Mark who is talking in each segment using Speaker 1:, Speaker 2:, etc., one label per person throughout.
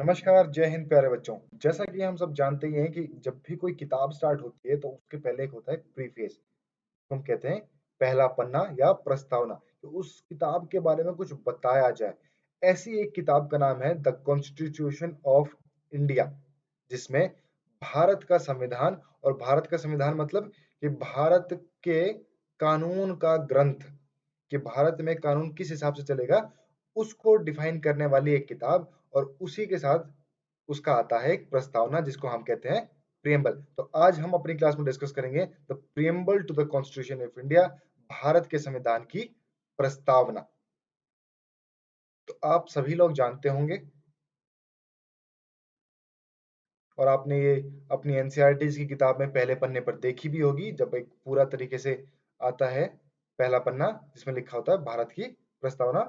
Speaker 1: नमस्कार, जय हिंद प्यारे बच्चों। जैसा कि हम सब जानते ही हैं कि जब भी कोई किताब स्टार्ट होती है तो उसके पहले एक होता है प्रीफेस। हम कहते हैं पहला पन्ना या प्रस्तावना, तो उस किताब के बारे में कुछ बताया जाए। ऐसी एक किताब का नाम है द कॉन्स्टिट्यूशन ऑफ इंडिया, जिसमें भारत का संविधान, और भारत का संविधान मतलब कि भारत के कानून का ग्रंथ, कि भारत में कानून किस हिसाब से चलेगा उसको डिफाइन करने वाली एक किताब। और उसी के साथ उसका आता है एक प्रस्तावना जिसको हम कहते हैं प्रियम्बल। तो आज हम अपनी क्लास में डिस्कस करेंगे the preamble to the constitution of India, Bharat के संविधान की प्रस्तावना। तो आप सभी लोग जानते होंगे और आपने ये अपनी एनसीईआरटी की किताब में पहले पन्ने पर देखी भी होगी, जब एक पूरा तरीके से आता है पहला पन्ना जिसमें लिखा होता है भारत की प्रस्तावना,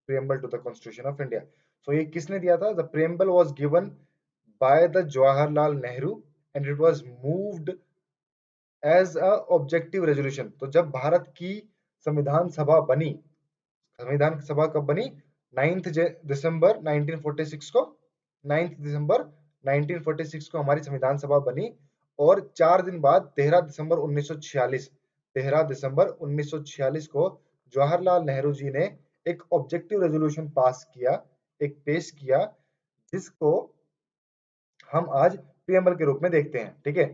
Speaker 1: preamble to the constitution of India. तो ये किसने दिया था? The preamble was given by the Jawaharlal Nehru and it was moved as a objective resolution. तो जब भारत की संविधान सभा बनी, संविधान सभा कब बनी? 9 दिसंबर 1946 को, 9 दिसंबर 1946 को हमारी संविधान सभा बनी। और 4 दिन बाद 13 दिसंबर 1946, 13 दिसंबर 1946 को जवाहरलाल नेहरू जी ने एक ऑब्जेक्टिव रेजोल्यूशन पास किया, एक पेश किया, जिसको हम आज प्रियम्बल के रूप में देखते हैं। ठीक है,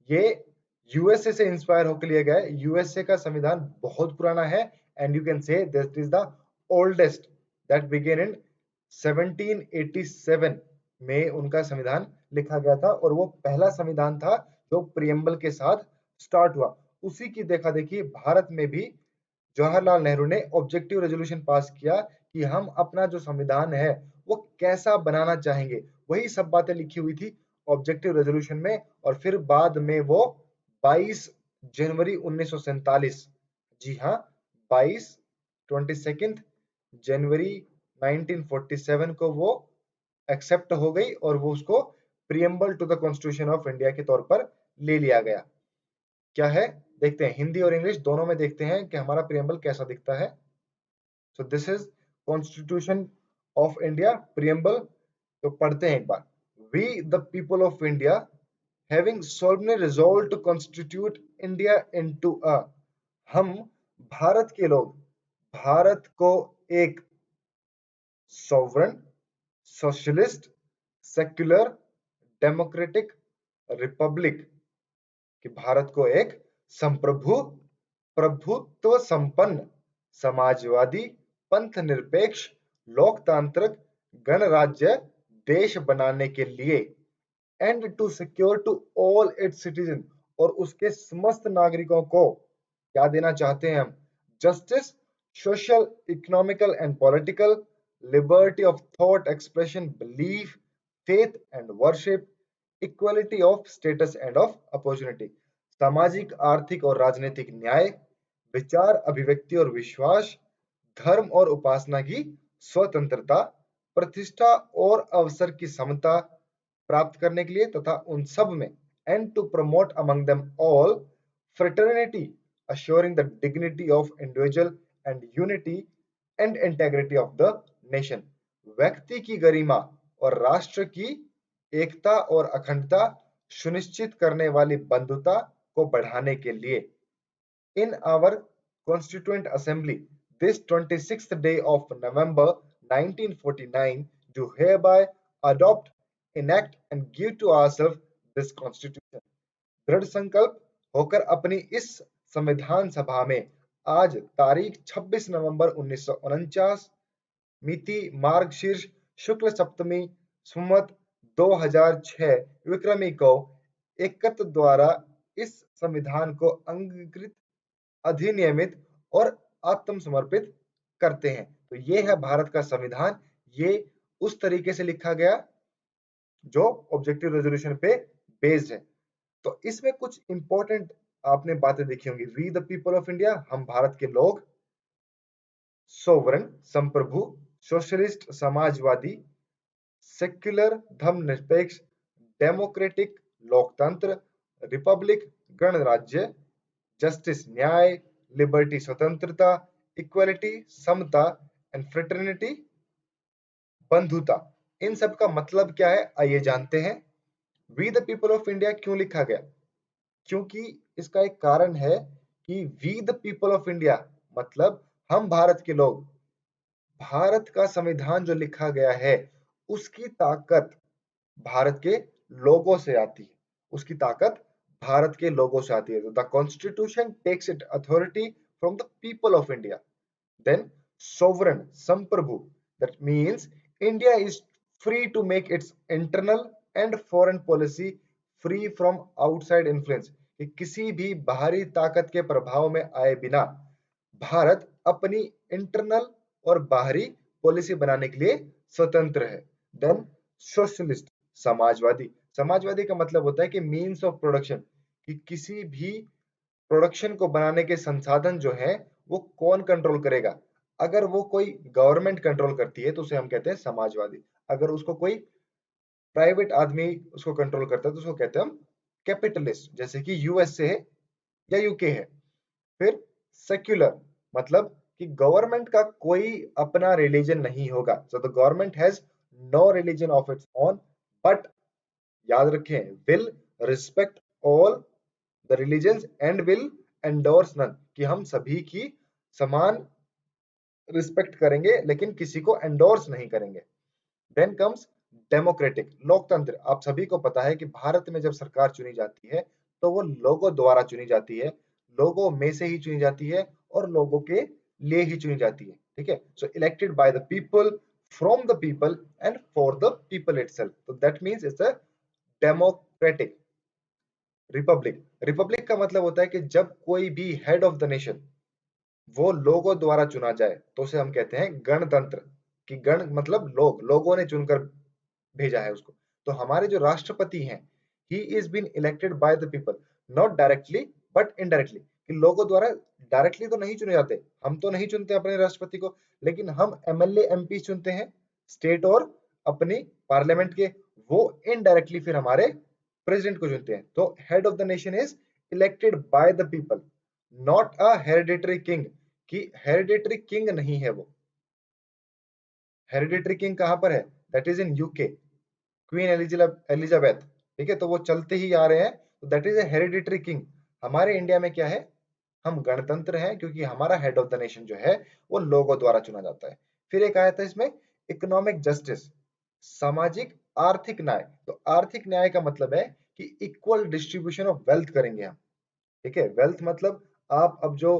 Speaker 1: ये यूएसए से इंस्पायर होकर लिया गया है। यूएसए का संविधान बहुत पुराना है and you can say that is the oldest, that began in 1787 में उनका संविधान लिखा गया था, और वो पहला संविधान था जो प्रियम्बल के साथ स्टार्ट हुआ। उसी की देखा देखी भारत में भी जवाहरलाल नेहरू ने ऑब्जेक्टिव रेजोल्यूशन पास किया कि हम अपना जो संविधान है वो कैसा बनाना चाहेंगे। वही सब बातें लिखी हुई थी ऑब्जेक्टिव रेजोल्यूशन में। और फिर बाद में वो 22 जनवरी 1947, जी हाँ, 22 जनवरी 1947 को वो एक्सेप्ट हो गई और वो उसको preamble to the constitution of India के तौर पर ले लिया गया। क्या है, देखते हैं, हिंदी और इंग्लिश दोनों में देखते हैं कि हमारा प्रियम्बल कैसा दिखता है। So this is constitution of India preamble. तो पढ़ते हैं एक बार। We the people of India having solemnly resolved to constitute India into a, हम भारत के लोग भारत को एक sovereign, socialist, secular, democratic Republic, कि भारत को एक संप्रभु, प्रभुत्व संपन्न, समाजवादी, पंथ निरपेक्ष, लोकतांत्रिक गणराज्य देश बनाने के लिए, and to secure to all its citizen, और उसके समस्त नागरिकों को क्या देना चाहते हैं हम? Justice, social, economical and political, liberty of thought expression, belief, faith and worship, equality of status end of opportunity, सामाजिक, आर्थिक और राजनीतिक न्याय, विचार, अभिव्यक्ति और विश्वास, धर्म और उपासना की स्वतंत्रता, प्रतिष्ठा और अवसर की समता प्राप्त करने के लिए, तथा उन सब में, and to promote among them all fraternity, assuring the dignity of individual and unity and integrity of the nation, व्यक्ति की गरिमा और राष्ट्र की एकता और अखंडता सुनिश्चित करने वाली बंधुता को बढ़ाने के लिए। In our Constituent Assembly, this 26th day of November 1949, do hereby adopt, enact and give to ourselves this Constitution. दृढ़ संकल्प होकर अपनी इस संविधान सभा में आज तारीख 26 नवंबर 1949, मिति मार्गशीर्ष शुक्ल सप्तमी, संवत 2006 विक्रमी को एकत्र द्वारा इस संविधान को अंगीकृत, अधिनियमित और आत्मसमर्पित करते हैं। तो ये है भारत का संविधान। ये उस तरीके से लिखा गया जो ऑब्जेक्टिव रेजोल्यूशन पे बेस्ड है। तो इसमें कुछ इंपॉर्टेंट आपने बातें देखी होंगी। We the people of India, हम भारत के लोग, सोवरेन संप्रभु, सोशलिस्ट समाजवादी, सेक्युलर धर्मनिरपेक्ष, डेमोक्रेटिक लोकतंत्र, रिपब्लिक गणराज्य, जस्टिस न्याय, लिबर्टी स्वतंत्रता, इक्वलिटी समता एंड फ्रेटर्निटी बंधुता, इन सब का मतलब क्या है आइए जानते हैं। We the people of India क्यों लिखा गया? क्योंकि इसका एक कारण है कि we the people of India मतलब हम भारत के लोग, भारत का संविधान जो लिखा गया है उसकी ताकत भारत के लोगों से आती है, उसकी ताकत भारत के लोगों से आती है। The constitution takes its authority from the people of India. Then sovereign, संप्रभु, that means India is free to make its internal and foreign policy free from outside influence, कि किसी भी बाहरी ताकत के प्रभाव में आए बिना भारत अपनी इंटरनल और बाहरी पॉलिसी बनाने के लिए स्वतंत्र है। देन सोशलिस्ट, समाजवादी, समाजवादी का मतलब होता है कि मीन्स ऑफ प्रोडक्शन, कि किसी भी प्रोडक्शन को बनाने के संसाधन जो है वो कौन कंट्रोल करेगा। अगर वो कोई गवर्नमेंट कंट्रोल करती है तो उसे हम कहते हैं समाजवादी, अगर उसको कोई प्राइवेट आदमी उसको कंट्रोल करता है तो उसको कहते हैं हम कैपिटलिस्ट, जैसे कि यूएसए है या यूके है। फिर सेक्युलर मतलब कि गवर्नमेंट का कोई अपना रिलीजन नहीं होगा, so the government has no religion of its own, but याद रखें will respect all the religions and will endorse none, कि हम सभी की समान रिस्पेक्ट करेंगे लेकिन किसी को एंडोर्स नहीं करेंगे। देन कम्स डेमोक्रेटिक, लोकतंत्र। आप सभी को पता है कि भारत में जब सरकार चुनी जाती है तो वो लोगों द्वारा चुनी जाती है, लोगों में से ही चुनी जाती है और लोगों के लिए ही चुनी जाती है, ठीक है। So elected by the people, from the people and for the people itself, तो that means it's a democratic. Republic, republic का मतलब होता है कि जब कोई भी हेड ऑफ द नेशन वो लोगों द्वारा चुना जाए तो उसे हम कहते हैं गणतंत्र, कि गण मतलब लोग, लोगों ने चुनकर भेजा है उसको। तो हमारे जो राष्ट्रपति हैं he is been elected by the people, not directly but indirectly, कि लोगों द्वारा डायरेक्टली तो नहीं चुने जाते, हम तो नहीं चुनते अपने राष्ट्रपति को, लेकिन हम एमएलए एमपी चुनते हैं स्टेट और अपनी पार्लियामेंट के, वो इनडायरेक्टली फिर हमारे प्रेसिडेंट को चुनते हैं। तो head of the nation is elected by the people, not a hereditary king, कि हेरिडिटरी किंग नहीं है वो। हेरिडिटरी किंग कहां पर है? That is in UK, queen Elizabeth, ठीक है, तो वो चलते ही आ रहे हैं, तो that is a hereditary king. हमारे इंडिया में क्या है, हम गणतंत्र हैं क्योंकि हमारा हेड ऑफ द नेशन जो है वो लोगों द्वारा चुना जाता है। फिर एक आया था इसमें इकोनॉमिक जस्टिस, सामाजिक आर्थिक न्याय। तो आर्थिक न्याय का मतलब है कि इक्वल डिस्ट्रीब्यूशन ऑफ वेल्थ करेंगे हम, ठीक है। वेल्थ मतलब आप अब जो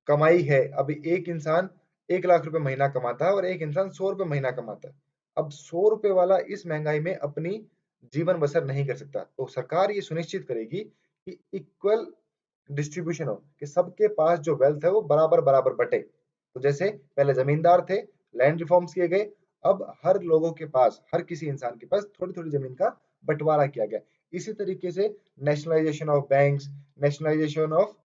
Speaker 1: कमाई है, अभी एक इंसान 1 लाख रुपए महीना कमाता है और एक इंसान 100 रुपए महीना कमाता है। अब 100 रुपए वाला इस महंगाई में अपनी जीवन बसर नहीं कर सकता, तो सरकार ये सुनिश्चित करेगी कि इक्वल डिस्ट्रीब्यूशन हो, कि सबके पास जो वेल्थ है वो बराबर बराबर बटे। तो जैसे पहले जमींदार थे, लैंड रिफॉर्म्स किए गए, अब हर लोगों के पास, हर किसी इंसान के पास थोड़ी थोड़ी जमीन का बंटवारा किया गया। इसी तरीके से nationalisation of banks, nationalisation of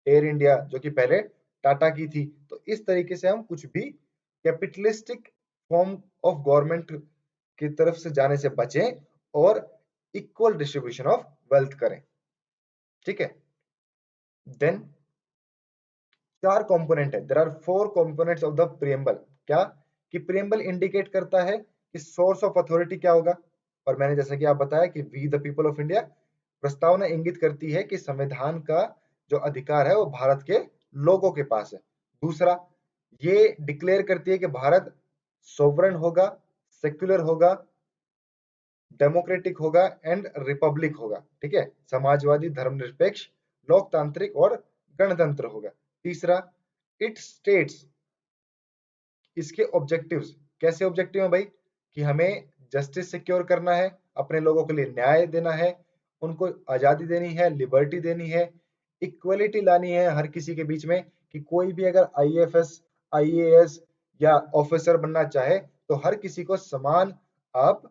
Speaker 1: air India जो कि पहले टाटा की थी, तो इस तरीके से हम कुछ भी कैपिटलिस्टिक फॉर्म ऑफ गवर्नमेंट की तरफ से जाने से बचें और इक्वल डिस्ट्रीब्यूशन ऑफ वेल्थ करें, ठीक है। देन 4 कंपोनेंट है, there are 4 components of the preamble. क्या? कि प्रियम्बल इंडिकेट करता है कि सोर्स ऑफ अथॉरिटी क्या होगा, और मैंने जैसा कि आप बताया कि we the people of India, प्रस्तावना इंगित करती है कि संविधान का जो अधिकार है वो भारत के लोगों के पास है। दूसरा, ये डिक्लेयर करती है कि भारत सोवरेन होगा, सेक्युलर होगा, डेमोक्रेटिक होगा एंड रिपब्लिक होगा, ठीक है, समाजवादी, धर्मनिरपेक्ष, लोकतांत्रिक और गणतंत्र होगा। तीसरा, इट स्टेट्स, इसके ऑब्जेक्टिव्स, कैसे ऑब्जेक्टिव है भाई, कि हमें जस्टिस सिक्योर करना है, अपने लोगों के लिए न्याय देना है, उनको आजादी देनी है, लिबर्टी देनी है, इक्वलिटी लानी है हर किसी के बीच में, कि कोई भी अगर आईएफएस आईएएस या ऑफिसर बनना चाहे तो हर किसी को समान आप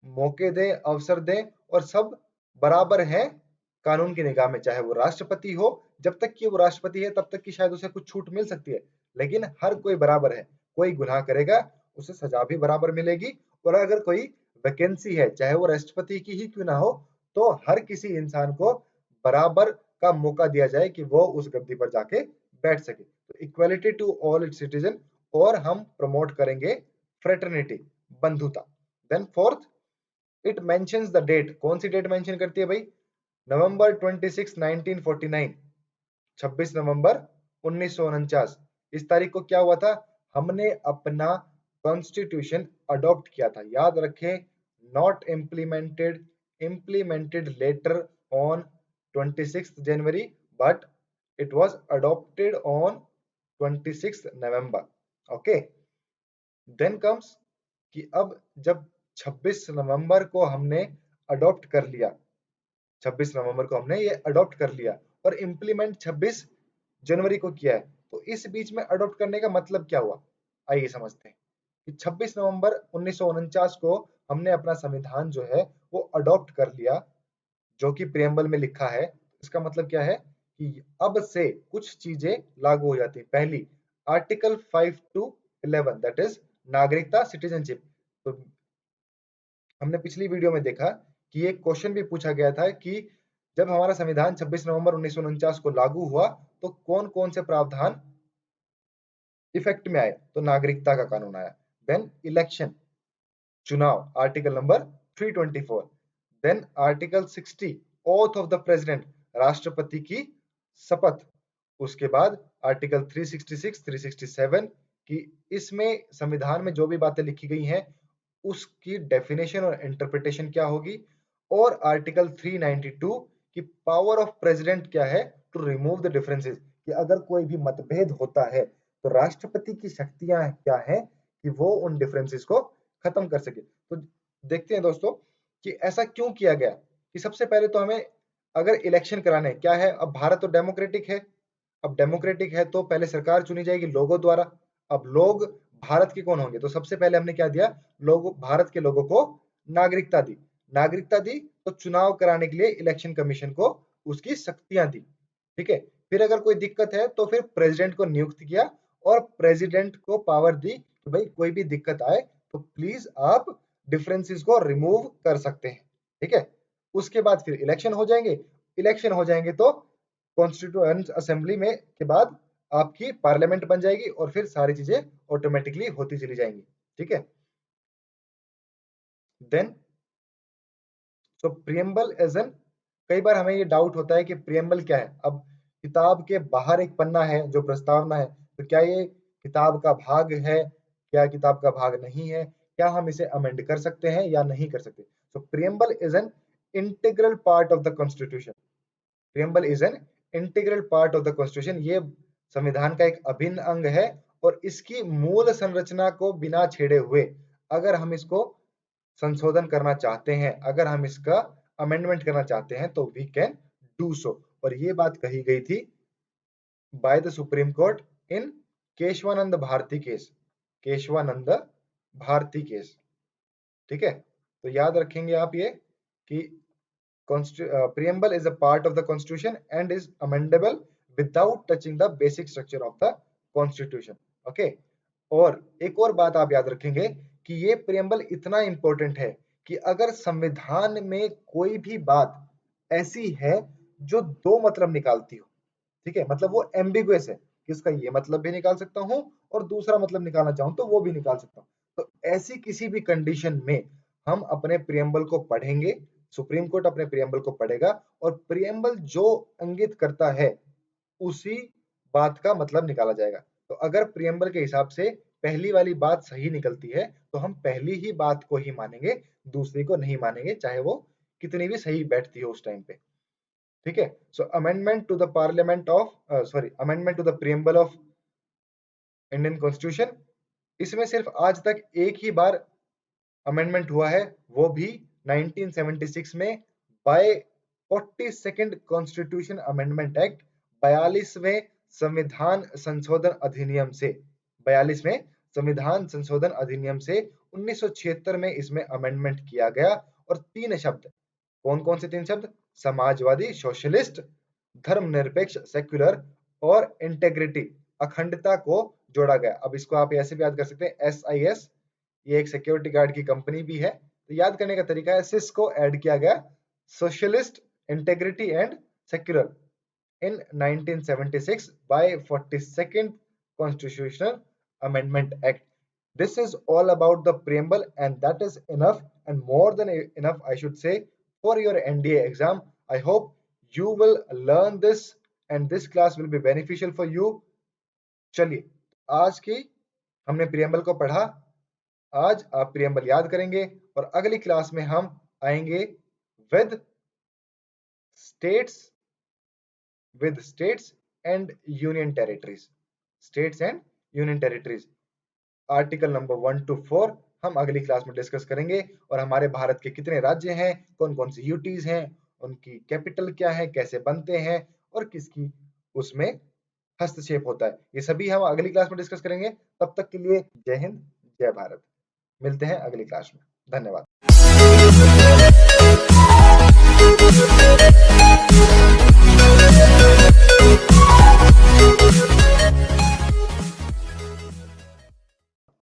Speaker 1: मौके दें, अवसर दें, और सब बराबर हैं कानून की निगाह में, चाहे वो राष्ट्रपति हो, जब तक कि वो राष्ट्रपति है तब तक की शायद उसे कुछ छूट मिल सकती है, लेकिन हर कोई बराबर है। कोई गुनाह करेगा उसे सजा भी बराबर मिलेगी, और अगर कोई वैकेंसी है चाहे वो राष्ट्रपति की ही क्यों ना हो, तो हर किसी इंसान को बराबर का मौका दिया जाए कि वो उस गद्दी पर जाके बैठ सके। तो equality to all its citizen, और हम प्रमोट करेंगे फ्रेटर्निटी, बंधुता। Then fourth, it mentions the date. कौन सी डेट मेंशन करती है भाई? नवंबर 26 1949, 26 नवंबर 1949। इस तारीख को क्या हुआ था? हमने अपना कॉन्स्टिट्यूशन अडॉप्ट किया था। याद रखें, not implemented, implemented later on 26 January, but it was adopted on 26 November. Okay, then comes कि अब जब 26 नवंबर को हमने अडॉप्ट कर लिया, 26 नवंबर को हमने ये अडॉप्ट कर लिया और इम्प्लीमेंट 26 जनवरी को किया है, तो इस बीच में अडॉप्ट करने का मतलब क्या हुआ? आइए समझते हैं कि 26 नवंबर 1949 को हमने अपना संविधान जो है वो अडॉप्ट कर लिया, जो कि प्रियम्बल में लिखा है। इसका मतलब क्या है कि अब से कुछ चीजें लागू हो जाती है। पहली, आर्टिकल 5 टू 11, दैट इज नागरिकता, सिटीजनशिप। तो हमने पिछली वीडियो में देखा कि एक क्वेश्चन भी पूछा गया था कि जब हमारा संविधान 26 नवंबर 1949 को लागू हुआ तो कौन कौन से प्रावधान इफेक्ट में आए? तो नागरिकता का कानून आया। देन इलेक्शन, चुनाव, article number 324। Then article 60, oath of the president, राष्ट्रपति की शपथ। उसके बाद आर्टिकल 366, 367 की इसमें संविधान में जो भी बातें लिखी गई हैं उसकी डेफिनेशन और इंटरप्रिटेशन क्या होगी। और आर्टिकल 392 की पावर ऑफ प्रेसिडेंट क्या है? टू रिमूव द डिफरेंसेस, कि अगर कोई भी मतभेद होता है तो राष्ट्रपति की शक्तियां क्या है कि वो उन डिफरेंसेस को खत्म कर सके। तो देखते हैं दोस्तों कि ऐसा क्यों किया गया। कि सबसे पहले तो हमें अगर इलेक्शन कराने, क्या है, अब भारत तो डेमोक्रेटिक है, अब डेमोक्रेटिक है तो पहले सरकार चुनी जाएगी लोगों द्वारा। अब लोग भारत के कौन होंगे? तो सबसे पहले हमने क्या दिया? लोगों, भारत के लोगों को नागरिकता दी। नागरिकता दी तो चुनाव कराने के लिए इलेक्शन कमीशन को उसकी शक्तियां दी। ठीक है, फिर अगर कोई दिक्कत है तो फिर प्रेसिडेंट को नियुक्त किया और प्रेसिडेंट को पावर दी कि भाई कोई भी दिक्कत आए तो प्लीज आप डिफरेंसेस को रिमूव कर सकते हैं। ठीक है, उसके बाद फिर इलेक्शन हो जाएंगे। इलेक्शन हो जाएंगे तो कॉन्स्टिट्यूएंट असेंबली में के बाद आपकी पार्लियामेंट बन जाएगी और फिर सारी चीजें ऑटोमेटिकली होती चली जाएंगी। ठीक है, then so preamble as an, कई बार हमें ये डाउट होता है कि प्रियम्बल क्या है। अब किताब के बाहर एक पन्ना है जो प्रस्तावना है, तो क्या ये किताब का भाग है, क्या किताब का भाग नहीं है, क्या हम इसे अमेंड कर सकते हैं या नहीं कर सकते? So preamble is an integral part of the constitution. Preamble is an integral part of the constitution, ये संविधान का एक अभिन्न अंग है और इसकी मूल संरचना को बिना छेड़े हुए अगर हम इसको संशोधन करना चाहते हैं, अगर हम इसका अमेंडमेंट करना चाहते हैं तो वी कैन डू सो। और ये बात कही गई थी by the supreme court in Kesavananda Bharati case, Kesavananda Bharati case. ठीक है, तो याद रखेंगे आप ये कि preamble is a part of the constitution and is amendable without touching the basic structure of the constitution. Okay, और एक और बात आप याद रखेंगे कि ये प्रियम्बल इतना इंपॉर्टेंट है कि अगर संविधान में कोई भी बात ऐसी है जो दो मतलब निकालती हो, ठीक है, मतलब वो एम्बिगुअस है कि इसका ये मतलब भी निकाल सकता हूं और दूसरा मतलब निकालना चाहूं तो वो भी निकाल सकता हूं, तो ऐसी किसी भी कंडीशन में हम अपने प्रियम्बल को पढ़ेंगे, सुप्रीम कोर्ट अपने प्रियम्बल को पढ़ेगा और प्रियम्बल जो इंगित करता है उसी बात का मतलब निकाला जाएगा। तो अगर प्रियम्बल के हिसाब से पहली वाली बात सही निकलती है तो हम पहली ही बात को ही मानेंगे, दूसरी को नहीं मानेंगे, चाहे वो कितनी भी सही बैठती हो उस टाइम पे। ठीक है, so amendment to the parliament of amendment to the preamble of Indian constitution, इसमें सिर्फ आज तक एक ही बार अमेंडमेंट हुआ है, वो भी 1976 में by 42nd constitution amendment act, 42वें संविधान संशोधन अधिनियम से, 42वें संविधान संशोधन अधिनियम से 1976 में इसमें अमेंडमेंट किया गया और तीन शब्द, कौन कौन से तीन शब्द? समाजवादी, सोशलिस्ट, धर्मनिरपेक्ष सेक्युलर और इंटेग्रिटी, अखंडता को जोड़ा गया। अब इसको आप ऐसे भी याद कर सकते हैं SIS, ये एक सिक्योरिटी गार्ड की कंपनी भी है, तो याद करने का तरीका है सिस को ऐड किया गया, socialist, integrity and secular in 1976 by 42nd constitutional amendment act. This is all about the preamble, and that is enough and more than enough, I should say, for your NDA exam. I hope you will learn this and this class will be beneficial for you. चलिए, आज की हमने preamble को पढ़ा। आज आप preamble याद करेंगे और अगली क्लास में हम आएंगे with states and union territories. States and union territories article number 1 to 4 हम अगली क्लास में डिस्कस करेंगे। और हमारे भारत के कितने राज्य हैं, कौन कौन सी यूटीज हैं, उनकी कैपिटल क्या है, कैसे बनते हैं और किसकी उसमें हस्तक्षेप होता है, ये सभी हम अगली क्लास में डिस्कस करेंगे। तब तक के लिए जय हिंद, जय भारत। मिलते हैं अगली क्लास में। धन्यवाद।